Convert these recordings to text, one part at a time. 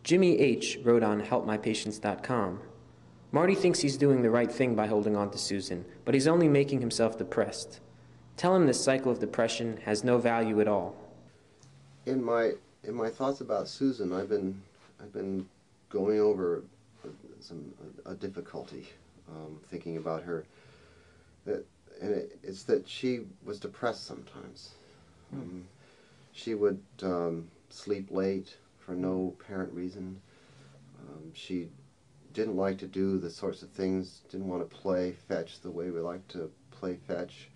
Jimmy H. wrote on HelpMyPatients.com, Marty thinks he's doing the right thing by holding on to Susan, but he's only making himself depressed. Tell him this cycle of depression has no value at all. In my thoughts about Susan, I've been going over a difficulty thinking about her. It's that she was depressed sometimes. She would sleep late for no apparent reason. She didn't like to do the sorts of things, didn't want to play fetch the way we like to play fetch.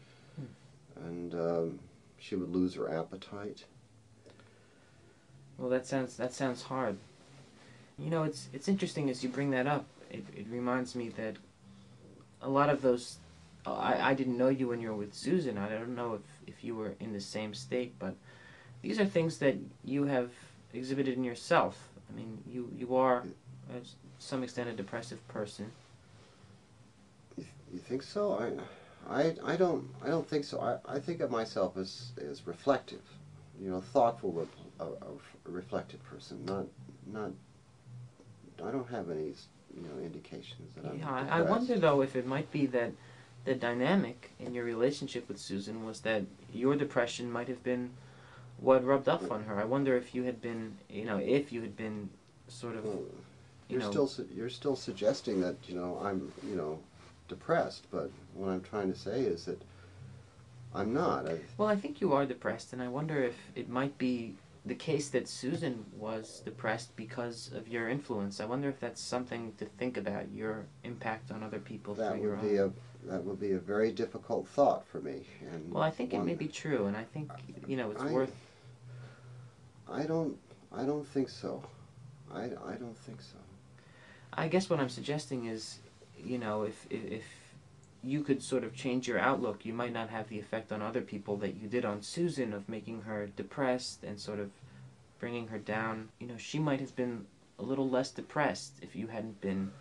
And she would lose her appetite. Well, that sounds hard. You know, it's interesting as you bring that up. It reminds me that a lot of those, I didn't know you when you were with Susan. I don't know if you were in the same state, but these are things that you have exhibited in yourself. I mean, you are, to some extent, a depressive person. You think so? I don't think so. I think of myself as reflective, you know, thoughtful, a reflective person. Not. I don't have any, you know, indications that I'm depressed. I wonder though if it might be that the dynamic in your relationship with Susan was that your depression might have been what rubbed off on her. I wonder if you had been, you know, if you had been sort of, you're still suggesting that, you know, I'm, you know, depressed, but what I'm trying to say is that I'm not. Well, I think you are depressed, and I wonder if it might be the case that Susan was depressed because of your influence. I wonder if that's something to think about, your impact on other people through your own. That would be a very difficult thought for me. And well, I think it may be true, and I think, you know, it's worth. I don't think so. I don't think so. I guess what I'm suggesting is, you know, if you could sort of change your outlook, you might not have the effect on other people that you did on Susan of making her depressed and sort of bringing her down. You know, she might have been a little less depressed if you hadn't been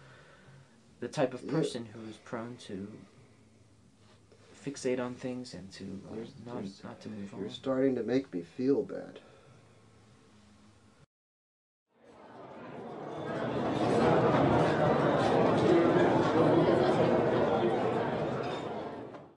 the type of person who's prone to fixate on things and to not to move on. You're starting to make me feel bad.